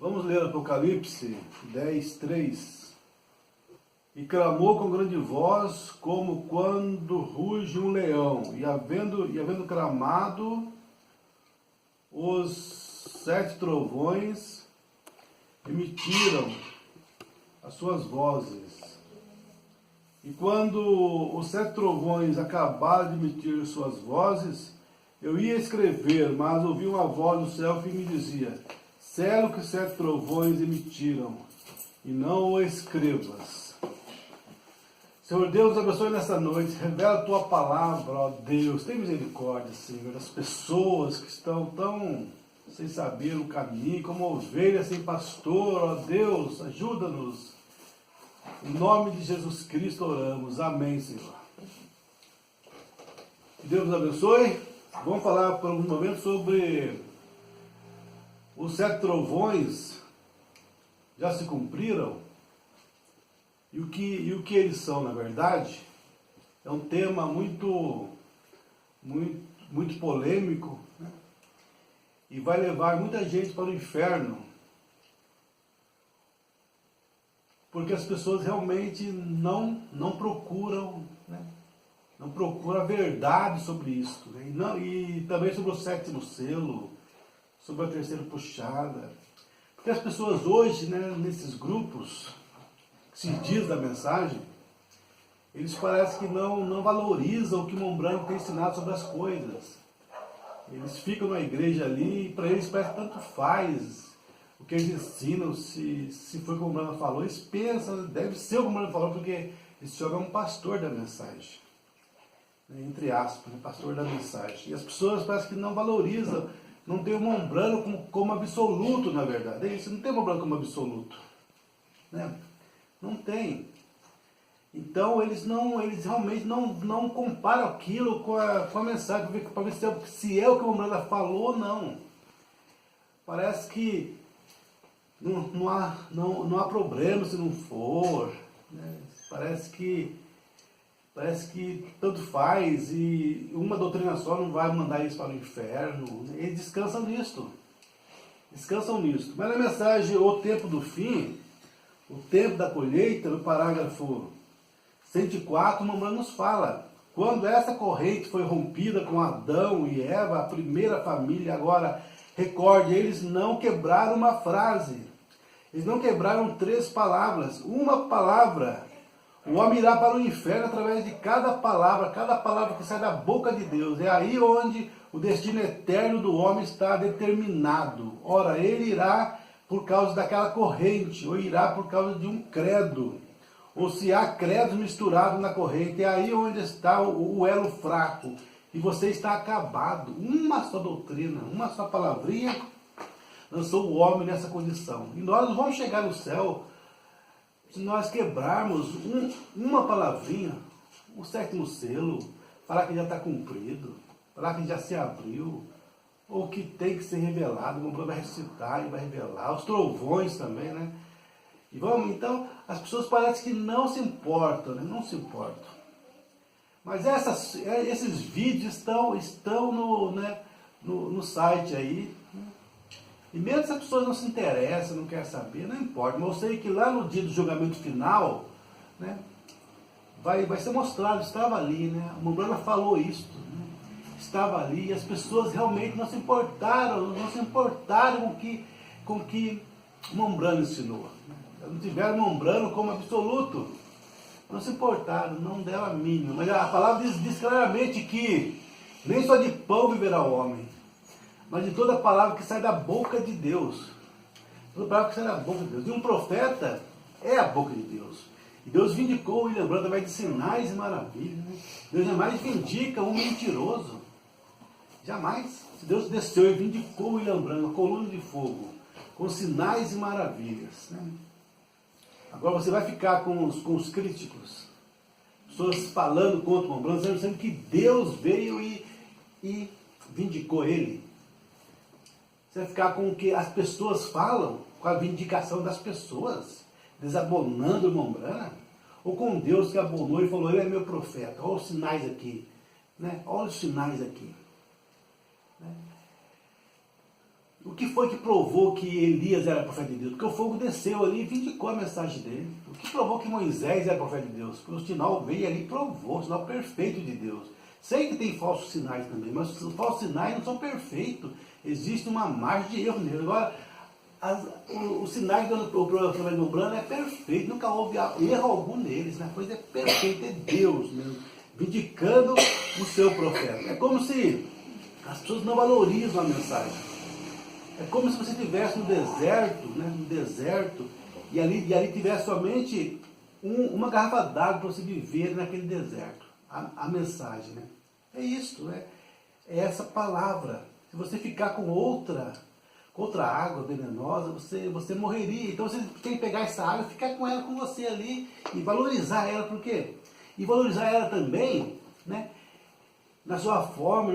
Vamos ler Apocalipse 10, 3. E clamou com grande voz, como quando ruge um leão, e havendo clamado, os 7 trovões emitiram as suas vozes. E quando os 7 trovões acabaram de emitir suas vozes, eu ia escrever, mas ouvi uma voz do céu que me dizia: selo que 7 trovões emitiram, e não o escrevas. Senhor Deus, abençoe nessa noite, revela a Tua palavra, ó Deus, tem misericórdia, Senhor, das pessoas que estão tão sem saber o caminho, como ovelhas sem pastor, ó Deus, ajuda-nos. Em nome de Jesus Cristo oramos, amém, Senhor. Que Deus nos abençoe. Vamos falar por algum momento sobre os 7 trovões, já se cumpriram, e o que eles são, na verdade. É um tema muito polêmico, né? E vai levar muita gente para o inferno, porque as pessoas realmente não procuram, né? Não procuram a verdade sobre isso, né? E também sobre o 7º selo, sobre a 3ª puxada. Porque as pessoas hoje, né, nesses grupos que se diz da mensagem, eles parecem que não valorizam o que Irmão Branco tem ensinado sobre as coisas. Eles ficam na igreja ali e para eles parece que tanto faz o que eles ensinam, se foi como o Branco falou. Eles pensam, deve ser como o Branco falou, porque esse senhor é um pastor da mensagem, né, entre aspas, né, pastor da mensagem. E as pessoas parecem que não valorizam, não tem o Irmão Branco como absoluto, na verdade. É isso, não tem o Irmão Branco como absoluto, né? Não tem. Então eles realmente não comparam aquilo com a mensagem, para ver se é o que o Irmão Branco falou ou não. Parece que não há problema se não for, né? Parece que tanto faz, e uma doutrina só não vai mandar eles para o inferno. Eles descansam nisto. Mas na mensagem O Tempo do Fim, o tempo da colheita, no parágrafo 104, o Irmão Branco nos fala: quando essa corrente foi rompida com Adão e Eva, a primeira família, agora, recorde, eles não quebraram uma frase. Eles não quebraram 3 palavras. Uma palavra. O homem irá para o inferno através de cada palavra que sai da boca de Deus. É aí onde o destino eterno do homem está determinado. Ora, ele irá por causa daquela corrente, ou irá por causa de um credo. Ou se há credos misturados na corrente, é aí onde está o elo fraco. E você está acabado. Uma só doutrina, uma só palavrinha lançou o homem nessa condição. E nós não vamos chegar no céu se nós quebrarmos uma palavrinha, o 7º selo, falar que já está cumprido, falar que já se abriu, ou que tem que ser revelado. O Irmão vai ressuscitar e vai revelar, os trovões também, né? E vamos, então, as pessoas parecem que não se importam, né? Não se importam. Mas esses vídeos estão no site aí, né? E mesmo se as pessoas não se interessam, não querem saber, não importa. Mas eu sei que lá no dia do julgamento final, né, vai ser mostrado, estava ali, né? O Irmão falou isso, né? Estava ali, e as pessoas realmente não se importaram com o que o Irmão ensinou, né? Não tiveram o Irmão como absoluto. Não se importaram, não deram a mínima. Mas a palavra diz claramente que nem só de pão viverá o homem, mas de toda palavra que sai da boca de Deus. Toda palavra que sai da boca de Deus. E um profeta é a boca de Deus. E Deus vindicou o William Branco através de sinais e maravilhas, né? Deus jamais vindica um mentiroso. Jamais. Se Deus desceu e vindicou o William Branco, a coluna de fogo, com sinais e maravilhas, né? Agora você vai ficar com os críticos, pessoas falando contra o Irmão Branco, dizendo que Deus veio e vindicou ele. Você vai ficar com o que as pessoas falam, com a vindicação das pessoas, desabonando o Irmão Branco, ou com Deus que abonou e falou: ele é meu profeta, olha os sinais aqui, né? Olha os sinais aqui, né? O que foi que provou que Elias era profeta de Deus? Porque o fogo desceu ali e vindicou a mensagem dele. O que provou que Moisés era profeta de Deus? Porque o sinal veio ali e provou, o sinal perfeito de Deus. Sei que tem falsos sinais também, mas os falsos sinais não são perfeitos. Existe uma margem de erro neles. Agora, os sinais do profeta Nombrando é perfeito, nunca houve erro algum neles, né? A coisa é perfeita, é Deus mesmo, vindicando o seu profeta. É como se as pessoas não valorizam a mensagem. É como se você estivesse no deserto, né? No deserto, e ali tivesse somente uma garrafa d'água para você viver naquele deserto. A mensagem, né? É isso, é essa palavra. Se você ficar com outra água venenosa, você morreria. Então você tem que pegar essa água e ficar com ela com você ali e valorizar ela. Por quê? E valorizar ela também, né? Na sua forma,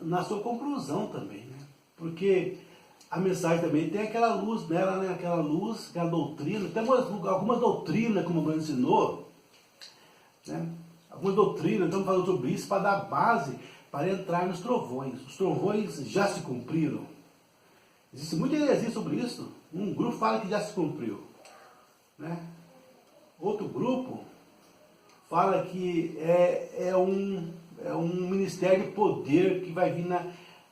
na sua conclusão também, né? Porque a mensagem também tem aquela luz nela, né? Aquela luz, aquela doutrina. Tem algumas doutrinas, como o Bruno ensinou, né? Algumas doutrinas, estamos falando sobre isso para dar base para entrar nos trovões. Os trovões já se cumpriram. Existe muita heresia sobre isso. Um grupo fala que já se cumpriu, né? Outro grupo fala que é um ministério de poder que vai vir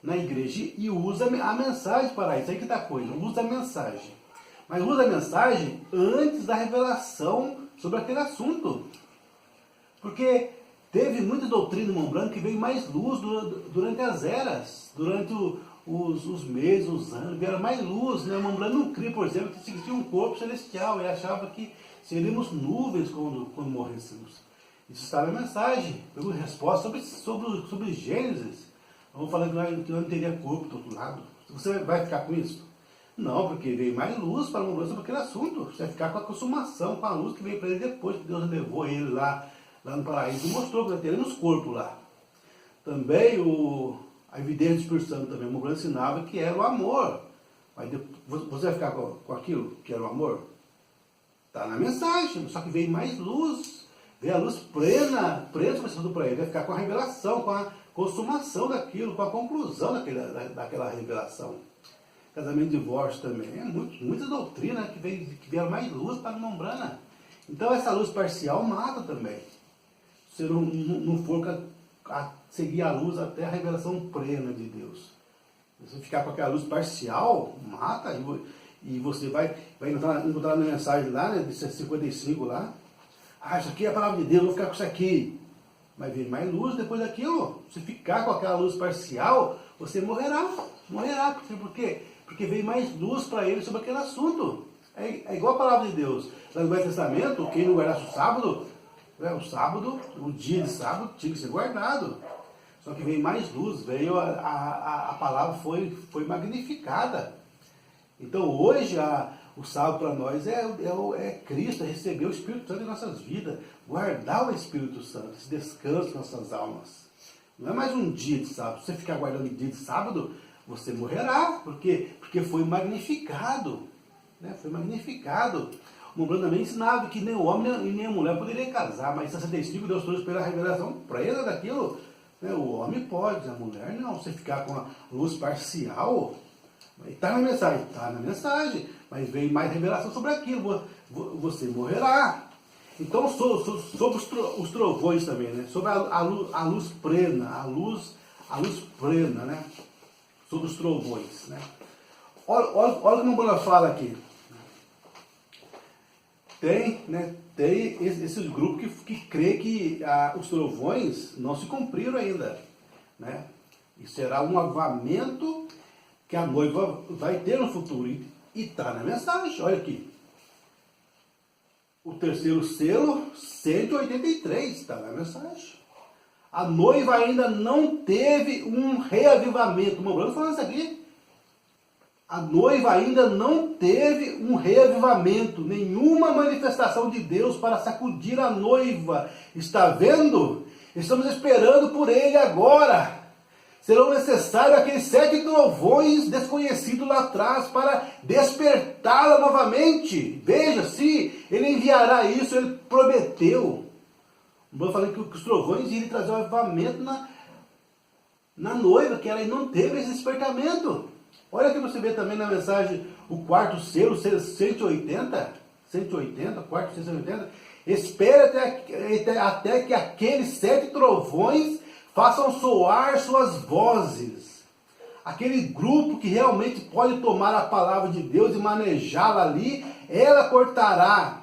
na igreja e usa a mensagem para isso. Aí que está a coisa, usa a mensagem. Mas usa a mensagem antes da revelação sobre aquele assunto. Porque teve muita doutrina do Mão Branco que veio mais luz durante as eras, durante os meses, os anos, vieram mais luz, né? O Mão Branco não cria, por exemplo, que existia um corpo celestial, e achava que seríamos nuvens quando morrêssemos. Isso está na mensagem, pegou resposta sobre Gênesis. Vamos falar que não teria corpo do outro lado. Você vai ficar com isso? Não, porque veio mais luz para o Mão Branco sobre aquele assunto. Você vai ficar com a consumação, com a luz que veio para ele depois, que Deus levou ele lá no paraíso e mostrou que teremos corpo lá. Também a evidência do Espírito Santo também, o Mão Branco ensinava que era o amor. Mas você vai ficar com aquilo que era o amor? Está na mensagem, só que veio mais luz, veio a luz plena sobre para ele, vai ficar com a revelação, com a consumação daquilo, com a conclusão daquela revelação. Casamento e divórcio também, muita doutrina que veio mais luz para a Mão Branca. Então essa luz parcial mata também. Se não for a seguir a luz até a revelação plena de Deus. Se você ficar com aquela luz parcial, mata, e você vai encontrar na mensagem lá, né, de 55 lá. Isso aqui é a palavra de Deus, vou ficar com isso aqui. Vai vir mais luz depois daquilo. Se ficar com aquela luz parcial, você morrerá. Morrerá. Por quê? Porque veio mais luz para ele sobre aquele assunto. É igual a palavra de Deus. Lá no Velho Testamento, quem não guardasse o dia de sábado tinha que ser guardado. Só que veio mais luz, veio a palavra foi magnificada. Então hoje o sábado para nós é Cristo, é receber o Espírito Santo em nossas vidas, guardar o Espírito Santo, esse descanso em nossas almas. Não é mais um dia de sábado. Se você ficar guardando o dia de sábado, você morrerá. Por quê? Porque foi magnificado. Né? Foi magnificado. O Mão Branco também ensinava que nem o homem e nem a mulher poderiam casar, mas em 65 Deus trouxe pela revelação plena daquilo. Né? O homem pode, a mulher não. Você ficar com a luz parcial, está na mensagem, mas vem mais revelação sobre aquilo, você morrerá. Então sobre os trovões também, né? Sobre a luz plena, a luz plena, né? Sobre os trovões, né? Olha o que o Mão Branco fala aqui. Tem esses grupos que crê que os trovões não se cumpriram ainda, né? E será um avivamento que a noiva vai ter no futuro. E está na mensagem, olha aqui. O terceiro selo, 183, está na mensagem. A noiva ainda não teve um reavivamento. O Mão Branco falando isso aqui. A noiva ainda não teve um reavivamento, nenhuma manifestação de Deus para sacudir a noiva. Está vendo? Estamos esperando por ele agora. Serão necessários aqueles 7 trovões desconhecidos lá atrás para despertá-la novamente. Veja, se ele enviará isso, ele prometeu. Vou falar que os trovões iriam trazer um avivamento na noiva, que ela não teve esse despertamento. Olha que você vê também na mensagem, o quarto selo, 180, quarto selo 180, espera até que aqueles 7 trovões façam soar suas vozes. Aquele grupo que realmente pode tomar a palavra de Deus e manejá-la ali, ela cortará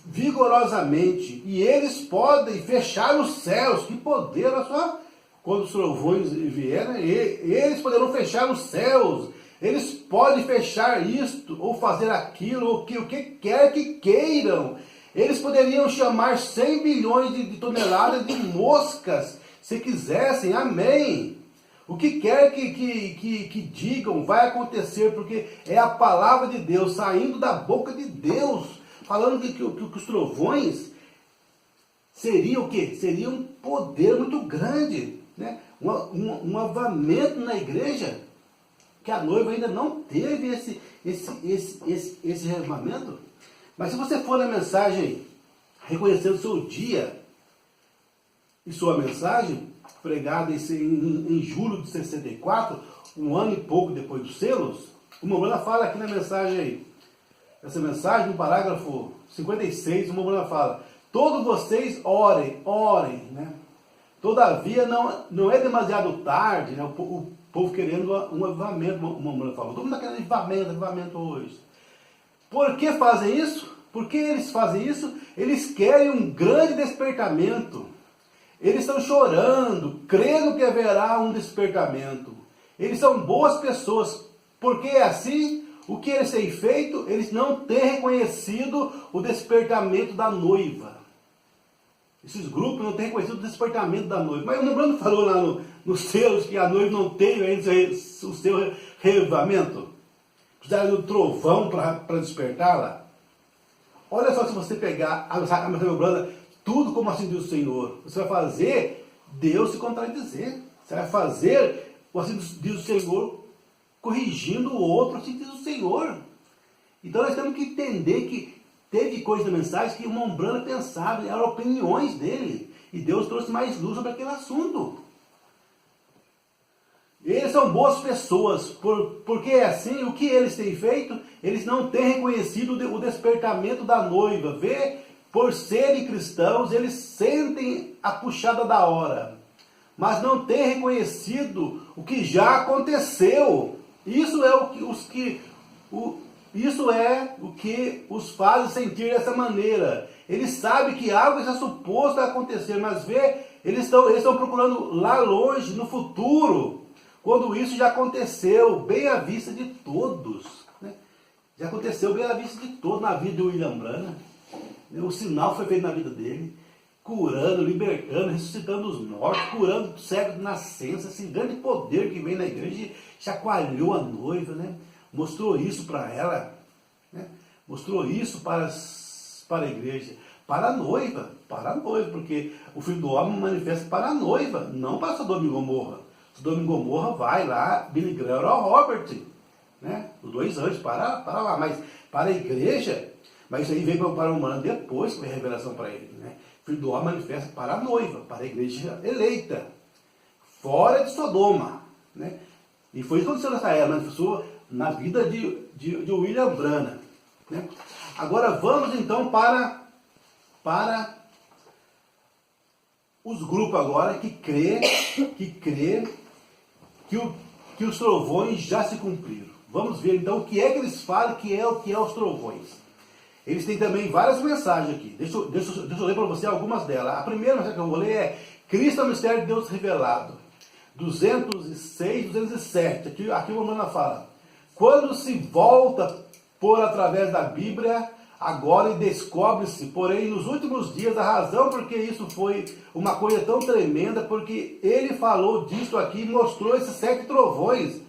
vigorosamente, e eles podem fechar os céus. Que poder, olha só, quando os trovões vierem, eles poderão fechar os céus, eles podem fechar isto, ou fazer aquilo, ou o que quer que queiram. Eles poderiam chamar 100 bilhões de toneladas de moscas, se quisessem, amém. O que quer que digam vai acontecer, porque é a palavra de Deus saindo da boca de Deus, falando que os trovões seriam o quê? Seria um poder muito grande, né? Um avamento na igreja, que a noiva ainda não teve esse avamento. Mas se você for na mensagem, reconhecendo o seu dia e sua mensagem, pregada em julho de 64, um ano e pouco depois dos selos, o Mombrana fala aqui na mensagem, essa mensagem, no parágrafo 56, o Mombrana fala: todos vocês orem, né? Todavia não é demasiado tarde, né? O povo querendo um avivamento, o Mombrana fala. Todo mundo está querendo avivamento hoje. Por que fazem isso? Por que eles fazem isso? Eles querem um grande despertamento. Eles estão chorando, crendo que haverá um despertamento. Eles são boas pessoas, porque é assim, o que eles têm feito, eles não têm reconhecido o despertamento da noiva. Esses grupos não têm reconhecido o despertamento da noiva. Mas o Mombrana falou lá nos selos que a noiva não tem ainda o seu reavivamento. Precisaram do trovão para despertá-la. Olha só, se você pegar a mensagem Mombrana, tudo como assim diz o Senhor, você vai fazer Deus se contradizer. Você vai fazer, assim diz o Senhor, corrigindo o outro, assim diz o Senhor. Então nós temos que entender que teve coisas na mensagem que o Mombrana pensava, eram opiniões dele. E Deus trouxe mais luz sobre aquele assunto. Eles são boas pessoas, porque é assim, o que eles têm feito, eles não têm reconhecido o despertamento da noiva. Vê? Por serem cristãos, eles sentem a puxada da hora, mas não têm reconhecido o que já aconteceu. Isso é o que os faz sentir dessa maneira. Eles sabem que algo está suposto a acontecer, mas vê, eles estão procurando lá longe, no futuro, quando isso já aconteceu, bem à vista de todos. Né? Já aconteceu bem à vista de todos na vida de William Branham. O sinal foi feito na vida dele, curando, libertando, ressuscitando os mortos, curando cegos de nascença, esse grande poder que vem na igreja, chacoalhou a noiva, né? Mostrou isso para ela, né? Mostrou isso para a igreja, para a noiva, porque o Filho do Homem manifesta para a noiva, não para Sodoma e Gomorra. Sodoma e Gomorra vai lá, Billy Graham ou Robert, né? Os dois anjos, para lá, mas para a igreja. Mas isso aí veio para o humano depois que veio a revelação para ele. Né? O Filho do Homem manifesta para a noiva, para a igreja eleita, fora de Sodoma. Né? E foi isso que aconteceu nessa era, manifestou na vida de William Branham. Né? Agora vamos então para os grupos agora que crê que os trovões já se cumpriram. Vamos ver então o que é que eles falam que é os trovões. Eles têm também várias mensagens aqui. Deixa eu ler para você algumas delas. A primeira mensagem que eu vou ler é Cristo é o mistério de Deus revelado. 206, 207. Aqui o Mombrana fala: quando se volta por através da Bíblia, agora descobre-se, porém, nos últimos dias, a razão porque isso foi uma coisa tão tremenda, porque ele falou disso aqui e mostrou esses 7 trovões.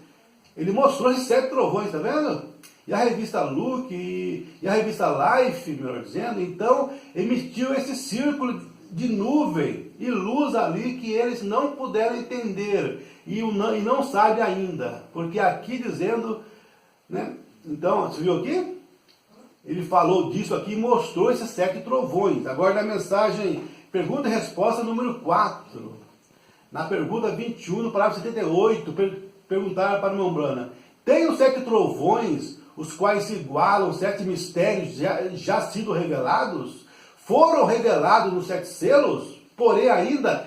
Ele mostrou esses 7 trovões, tá vendo? E a revista Look e a revista Life, melhor dizendo, então emitiu esse círculo de nuvem e luz ali que eles não puderam entender e não sabem ainda. Porque aqui dizendo, né? Então, você viu aqui? Ele falou disso aqui e mostrou esses 7 trovões. Agora na mensagem, pergunta e resposta número 4. Na pergunta 21, no parágrafo 78, perguntaram para Membrana: tem os 7 trovões, os quais se igualam, 7 mistérios já sido revelados? Foram revelados nos 7 selos, porém ainda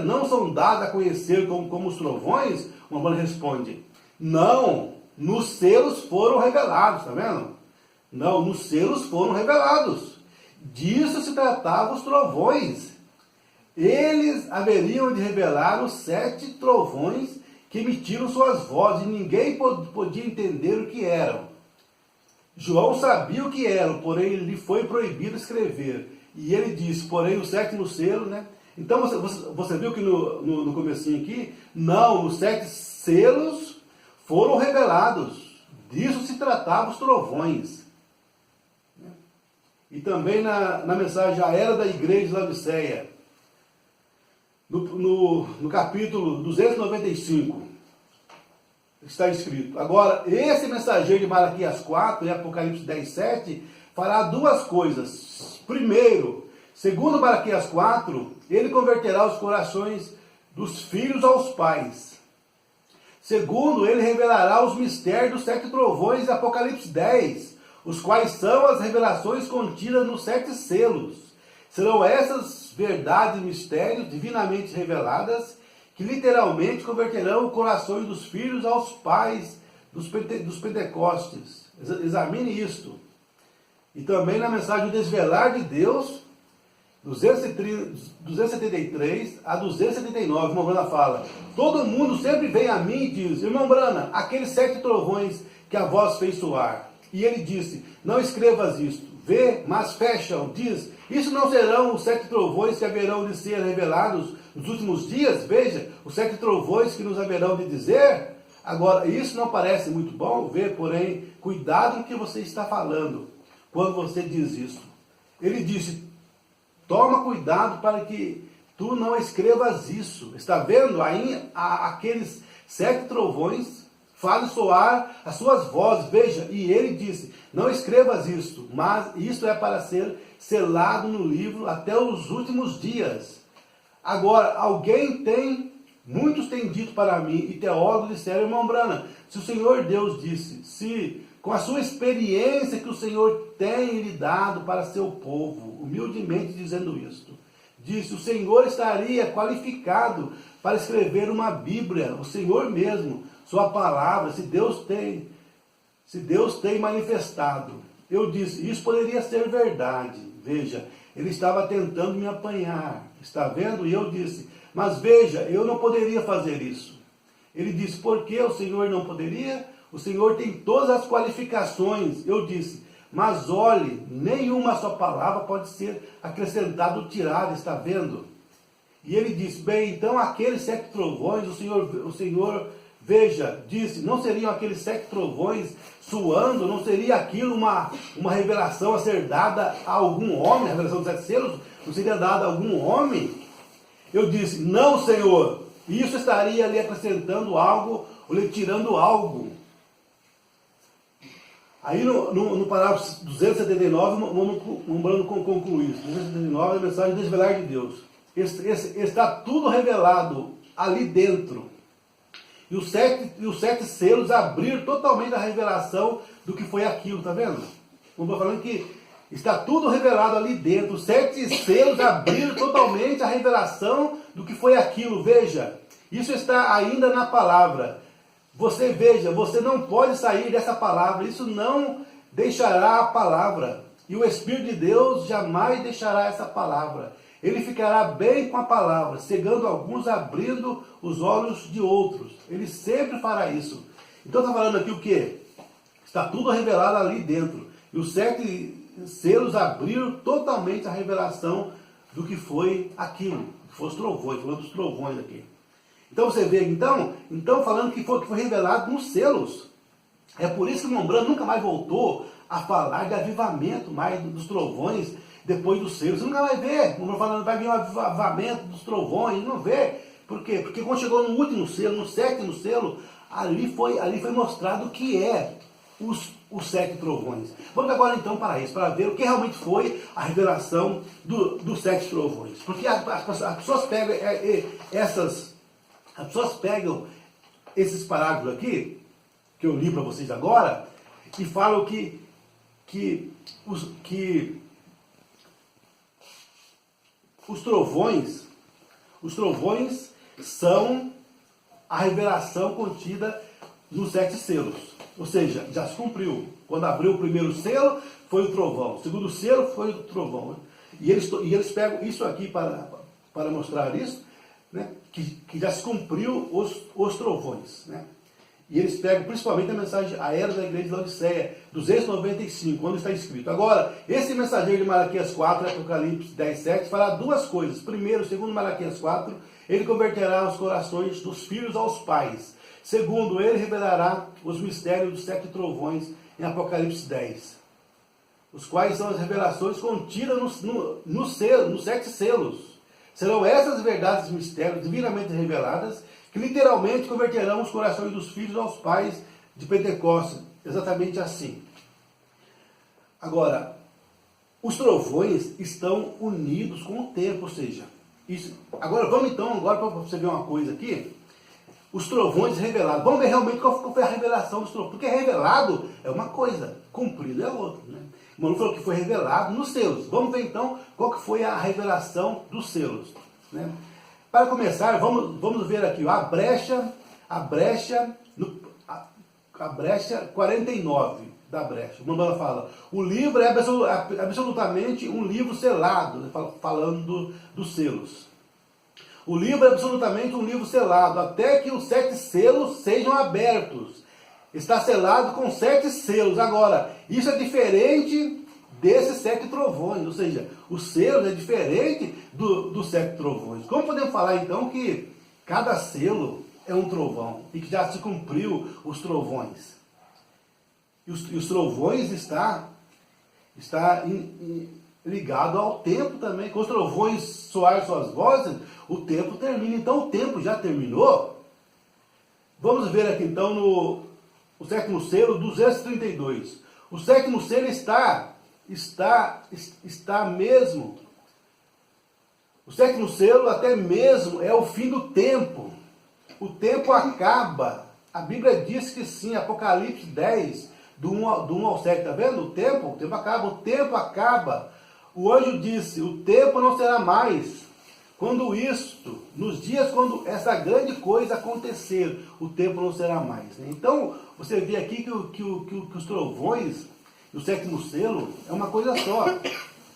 não são dados a conhecer como os trovões? Membrana responde: não, nos selos foram revelados, tá vendo? Não, nos selos foram revelados. Disso se tratava os trovões. Eles haveriam de revelar os 7 trovões que emitiram suas vozes, e ninguém podia entender o que eram. João sabia o que eram, porém lhe foi proibido escrever. E ele disse, porém o 7º selo, né? Então você viu que no comecinho aqui, não, os 7 selos foram revelados. Disso se tratava os trovões. E também na mensagem A Era da Igreja de Laodiceia, no capítulo 295, está escrito: agora, esse mensageiro de Malaquias 4 e Apocalipse 10, 7, fará 2 coisas. Primeiro, segundo Malaquias 4, ele converterá os corações dos filhos aos pais. Segundo, ele revelará os mistérios dos 7 trovões de Apocalipse 10, os quais são as revelações contidas nos 7 selos. Serão essas verdades e mistérios divinamente reveladas que literalmente converterão os corações dos filhos aos pais dos Pentecostes. Examine isto. E também na mensagem O Desvelar de Deus, 273 a 279, irmão Brana fala: todo mundo sempre vem a mim e diz, irmão Brana, aqueles 7 trovões que a voz fez soar. E ele disse, não escrevas isto. Vê, mas fecham, diz, isso não serão os 7 trovões que haverão de ser revelados nos últimos dias? Veja, os 7 trovões que nos haverão de dizer. Agora, isso não parece muito bom? Vê, porém, cuidado com o que você está falando quando você diz isso. Ele disse, toma cuidado para que tu não escrevas isso. Está vendo? Aí aqueles 7 trovões fazem soar as suas vozes. Veja, e ele disse, não escrevas isto, mas isto é para ser selado no livro até os últimos dias. Agora, muitos têm dito para mim, e teólogos disseram, irmão Brana, se o Senhor Deus disse, se com a sua experiência que o Senhor tem lhe dado para seu povo, humildemente dizendo isto, disse, o Senhor estaria qualificado para escrever uma Bíblia, o Senhor mesmo, sua palavra, se Deus tem manifestado. Eu disse, isso poderia ser verdade. Veja, ele estava tentando me apanhar, está vendo? E eu disse, mas veja, eu não poderia fazer isso. Ele disse, por que o Senhor não poderia? O Senhor tem todas as qualificações. Eu disse, mas olhe, nenhuma só palavra pode ser acrescentada ou tirada, está vendo? E ele disse, bem, então aqueles 7 trovões, o Senhor, veja, disse, não seriam aqueles 7 trovões suando, não seria aquilo uma revelação a ser dada a algum homem, a revelação dos 7 selos, não seria dada a algum homem? Eu disse, não, Senhor, isso estaria ali acrescentando algo, ou lhe tirando algo. Aí no parágrafo 279, vamos concluir isso. 279 é a mensagem do desvelar de Deus. Está tudo revelado ali dentro. E os 7 selos abriram totalmente a revelação do que foi aquilo, tá vendo? Como eu estou falando que está tudo revelado ali dentro. Os 7 selos abriram totalmente a revelação do que foi aquilo. Veja, isso está ainda na palavra. Você veja, você não pode sair dessa palavra. Isso não deixará a palavra. E o Espírito de Deus jamais deixará essa palavra. Ele ficará bem com a palavra, cegando alguns, abrindo os olhos de outros. Ele sempre fará isso. Então está falando aqui o quê? Está tudo revelado ali dentro. E os 7 selos abriram totalmente a revelação do que foi aquilo. Que foi os trovões, falando dos trovões aqui. Então você vê, então falando que foi revelado nos selos. É por isso que o irmão Brana nunca mais voltou a falar de avivamento mais dos trovões depois dos selos. Você nunca vai ver. O irmão falando vai vir um avivamento dos trovões, não vê. Por quê? Porque quando chegou no último selo, no 7º selo, ali foi mostrado o que é os 7 trovões. Vamos agora então para isso, para ver o que realmente foi a revelação dos 7 trovões. Porque as pessoas pegam As pessoas pegam esses parágrafos aqui, que eu li para vocês agora, e falam que os trovões são a revelação contida nos 7 selos. Ou seja, já se cumpriu. Quando abriu o primeiro selo, foi o trovão. O segundo selo foi o trovão. E eles pegam isso aqui para mostrar isso, né, que já se cumpriu os trovões. Né? E eles pegam principalmente a mensagem aérea da igreja de Laodiceia, 295, onde está escrito. Agora, esse mensageiro de Malaquias 4, Apocalipse 10, 7, fará duas coisas. Primeiro, segundo Malaquias 4, ele converterá os corações dos filhos aos pais. Segundo, ele revelará os mistérios dos 7 trovões em Apocalipse 10, os quais são as revelações contidas nos 7 selos. Serão essas verdades e mistérios divinamente reveladas que literalmente converterão os corações dos filhos aos pais de Pentecostes. Exatamente assim. Agora, os trovões estão unidos com o tempo, ou seja, isso. Agora vamos então, para você ver uma coisa aqui, os trovões revelados. Vamos ver realmente qual foi a revelação dos trovões, porque revelado é uma coisa, cumprido é outra, né? O Manu falou que foi revelado nos selos. Vamos ver então qual que foi a revelação dos selos, né? Para começar, vamos ver aqui a brecha 49 da brecha. O Manu fala, o livro é absolutamente um livro selado, né? Falando dos selos. O livro é absolutamente um livro selado, até que os 7 selos sejam abertos. Está selado com 7 selos. Agora, isso é diferente desses 7 trovões, ou seja, o selo é diferente dos 7 trovões. Como podemos falar então que cada selo é um trovão e que já se cumpriu os trovões? E os trovões está ligado ao tempo também. Com os trovões soar suas vozes, o tempo termina. Então o tempo já terminou. Vamos ver aqui então no o 7º selo, 232. O 7º selo está mesmo. O 7º selo até mesmo é o fim do tempo. O tempo acaba. A Bíblia diz que sim, Apocalipse 10, do 1 ao 7, está vendo? O tempo acaba. O anjo disse, o tempo não será mais. Nos dias quando essa grande coisa acontecer, o tempo não será mais. Né? Então, você vê aqui que os trovões, o 7º selo, é uma coisa só.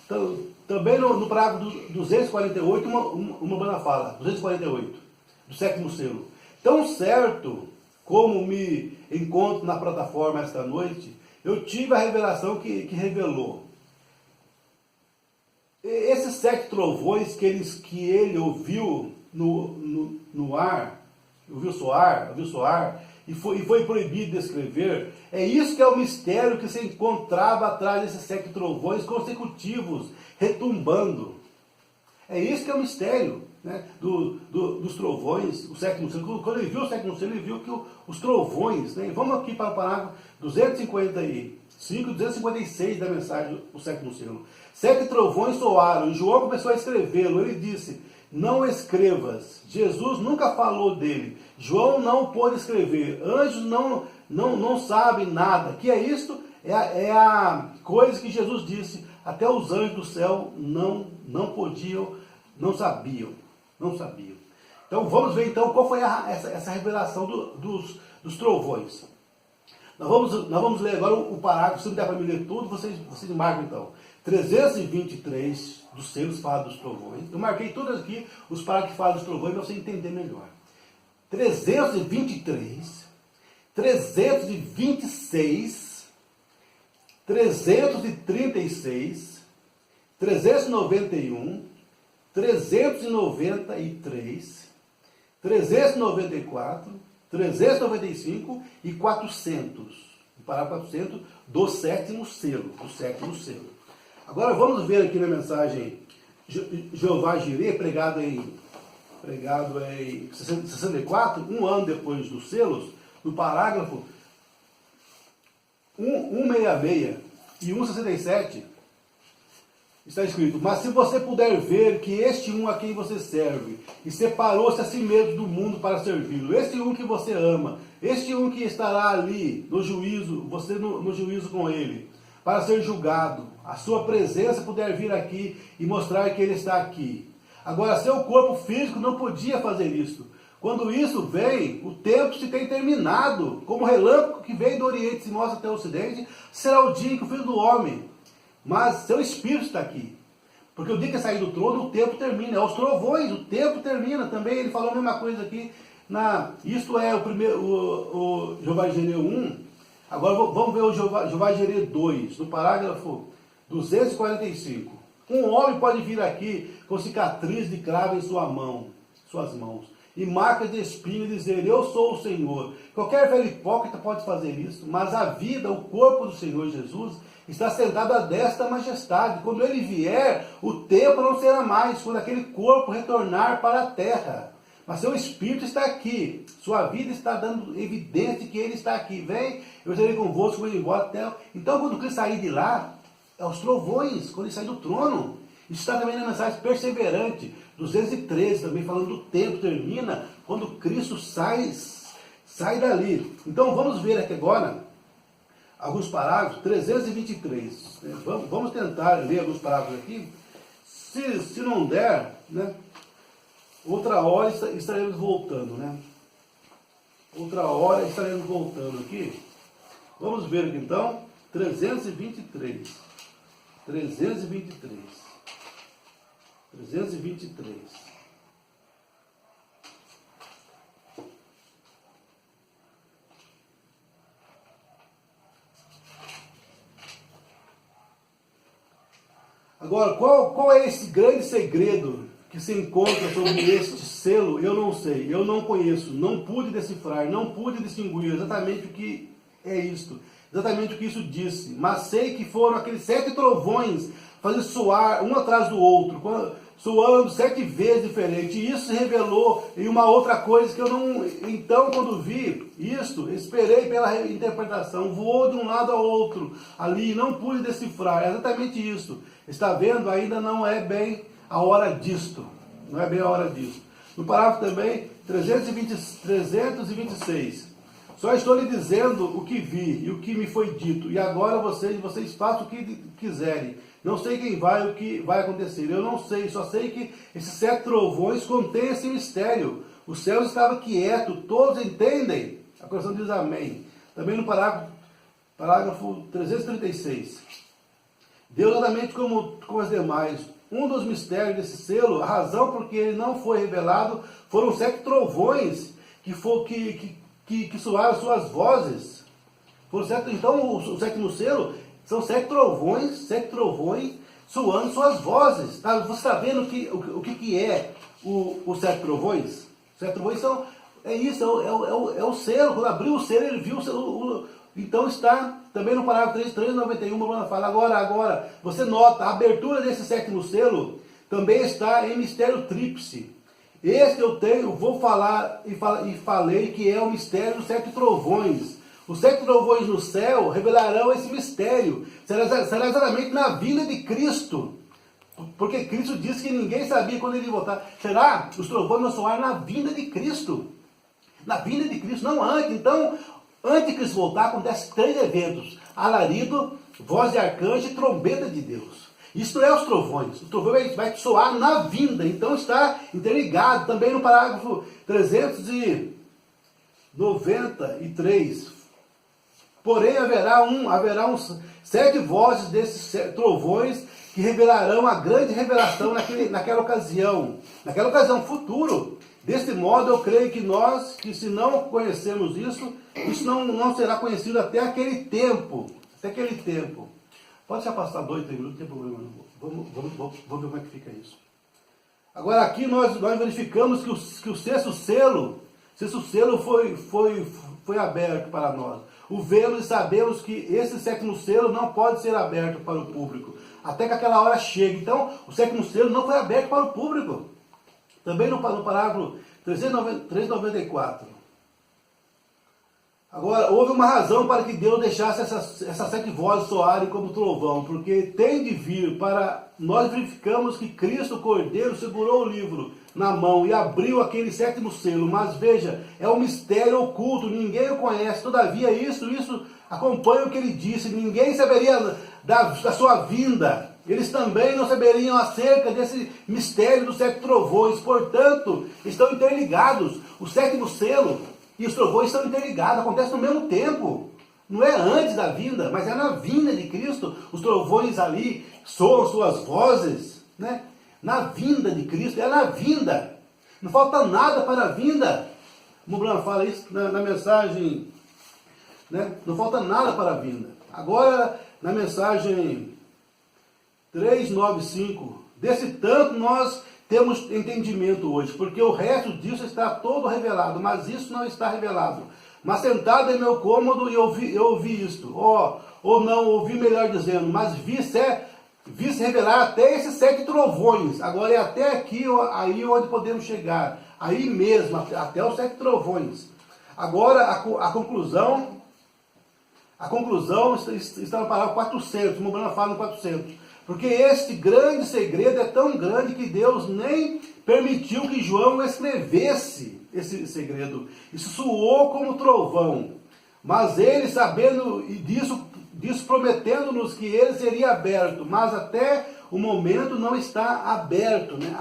Então, também no parágrafo 248, uma banda fala, 248, do 7º selo. Tão certo como me encontro na plataforma esta noite, eu tive a revelação que revelou. Esses 7 trovões que ele ouviu no ar, ouviu soar, e foi proibido de escrever, é isso que é o mistério que se encontrava atrás desses 7 trovões consecutivos, retumbando. É isso que é o mistério, né, dos trovões, o 7º selo. Quando ele viu o 7º selo, ele viu que os trovões, né, vamos aqui para o parágrafo 255, 256 da mensagem, o 7º selo. 7 trovões soaram, e João começou a escrevê-lo. Ele disse, não escrevas. Jesus nunca falou dele. João não pôde escrever. Anjos não sabem nada. Que é isto? É a coisa que Jesus disse. Até os anjos do céu não podiam, não sabiam. Então vamos ver então qual foi essa revelação dos trovões. Nós vamos ler agora o parágrafo. Se não der para me ler tudo, vocês marcam então. 323 dos selos fala dos trovões. Eu marquei todos aqui os parágrafos que falam dos trovões para você entender melhor. 323, 326, 336, 391, 393, 394, 395 e 400. O parágrafo 400 do 7º selo. Agora vamos ver aqui na mensagem Jeová Jireh, pregado em 64, um ano depois dos selos, no parágrafo 166 e 167, Está escrito: mas se você puder ver que este um a quem você serve, e separou-se a si mesmo do mundo para servi-lo, este um que você ama, este um que estará ali no juízo, você no juízo com ele, para ser julgado, a sua presença puder vir aqui e mostrar que ele está aqui. Agora, seu corpo físico não podia fazer isso. Quando isso vem, o tempo se tem terminado. Como o relâmpago que vem do Oriente e se mostra até o Ocidente, será o dia em que o Filho do Homem, mas seu espírito está aqui. Porque o dia que sair do trono, o tempo termina. É os trovões, o tempo termina também. Ele falou a mesma coisa aqui. Isto é o Jeová Jireh 1. Agora vamos ver o Jeová Jireh 2, no parágrafo 245. Um homem pode vir aqui com cicatriz de cravo em suas mãos, e marcas de espinho e dizer: eu sou o Senhor. Qualquer velho hipócrita pode fazer isso, mas a vida, o corpo do Senhor Jesus, está sentado à destra da majestade. Quando ele vier, o tempo não será mais, quando aquele corpo retornar para a terra. Mas seu espírito está aqui, sua vida está dando evidência que ele está aqui. Vem, eu estarei convosco, vou embora até. Então, quando Cristo sair de lá, é os trovões, quando ele sair do trono. Isso está também na mensagem perseverante, 213, também falando do tempo termina, quando Cristo sai dali. Então, vamos ver aqui agora alguns parágrafos, 323. Vamos tentar ler alguns parágrafos aqui. Se não der, né? Outra hora estaremos voltando, né? Outra hora estaremos voltando aqui. Vamos ver aqui então, 323. 323. Agora, qual é esse grande segredo que se encontra sobre este selo? Eu não sei, eu não conheço, não pude decifrar, não pude distinguir exatamente o que é isto, exatamente o que isso disse, mas sei que foram aqueles 7 trovões fazendo soar um atrás do outro, soando 7 vezes diferente. E isso se revelou em uma outra coisa que eu não... Então, quando vi isto, esperei pela interpretação, voou de um lado ao outro, ali, não pude decifrar, é exatamente isso. Está vendo? Ainda não é bem a hora disto. Não é bem a hora disto. No parágrafo também, 326. Só estou lhe dizendo o que vi e o que me foi dito. E agora vocês façam o que quiserem. Não sei quem vai, o que vai acontecer. Eu não sei, só sei que esses 7 trovões contêm esse mistério. O céu estava quieto, todos entendem? A coração diz amém. Também no parágrafo 336. Deus, exatamente como as demais, um dos mistérios desse selo, a razão por que ele não foi revelado, foram 7 trovões que soaram suas vozes. Então, o 7º selo são 7 trovões soando suas vozes. Tá? Você está vendo o que é os 7 trovões? Os 7 trovões é o selo. Quando abriu o selo, ele viu o selo. Então está também no parágrafo 391, Bruno fala, agora, você nota, a abertura desse 7º selo também está em mistério tríplice. Este vou falar e falei que é o mistério dos 7 trovões. Os 7 trovões no céu revelarão esse mistério. Será exatamente na vinda de Cristo. Porque Cristo disse que ninguém sabia quando ele ia voltar. Será? Os trovões vão soar na vinda de Cristo. Na vinda de Cristo, não antes. Então, antes de Cristo voltar, acontece 3 eventos. Alarido, voz de arcanjo e trombeta de Deus. Isso não é os trovões. O trovão vai soar na vinda. Então está interligado. Também no parágrafo 393. Porém, haverá 7 vozes desses trovões que revelarão a grande revelação naquela ocasião. Naquela ocasião, futuro. Desse modo, eu creio que se não conhecermos isso não será conhecido até aquele tempo. Pode se afastar 2, 3 minutos, não tem problema não. Vamos ver como é que fica isso. Agora aqui nós verificamos que o sexto selo foi aberto para nós. O vemos e sabemos que esse 7º selo não pode ser aberto para o público, até que aquela hora chegue. Então, o 7º selo não foi aberto para o público. Também no parágrafo 394. Agora, houve uma razão para que Deus deixasse essas 7 vozes soarem como trovão, porque tem de vir para... Nós verificamos que Cristo, o Cordeiro, segurou o livro na mão e abriu aquele 7º selo, mas veja, é um mistério oculto, ninguém o conhece, todavia isso acompanha o que ele disse, ninguém saberia da sua vinda, eles também não saberiam acerca desse mistério dos 7 trovões, portanto, estão interligados, o 7º selo e os trovões estão interligados, acontece no mesmo tempo. Não é antes da vinda, mas é na vinda de Cristo. Os trovões ali soam suas vozes, né? Na vinda de Cristo, é na vinda. Não falta nada para a vinda. O Branham fala isso na mensagem, né? Não falta nada para a vinda. Agora, na mensagem 395, desse tanto nós temos entendimento hoje, porque o resto disso está todo revelado, mas isso não está revelado. Mas sentado em meu cômodo eu ouvi isto, ou não, ouvi melhor dizendo, mas vi se revelar até esses 7 trovões. Agora é até aqui, aí onde podemos chegar, aí mesmo, até os 7 trovões. Agora a conclusão está no parágrafo 400, o Branham fala no 400. Porque este grande segredo é tão grande que Deus nem permitiu que João escrevesse esse segredo. Isso soou como trovão. Mas ele, sabendo disso prometendo-nos que ele seria aberto. Mas até o momento não está aberto. Né?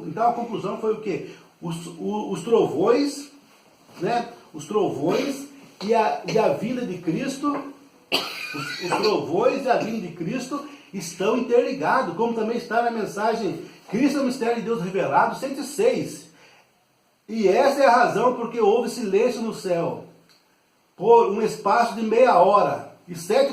Então a conclusão foi o quê? Os trovões, né? Os trovões e a vinda de Cristo. Os trovões e a vinda de Cristo estão interligados, como também está na mensagem Cristo é o mistério de Deus revelado, 106. E essa é a razão porque houve silêncio no céu, por um espaço de meia hora, e 7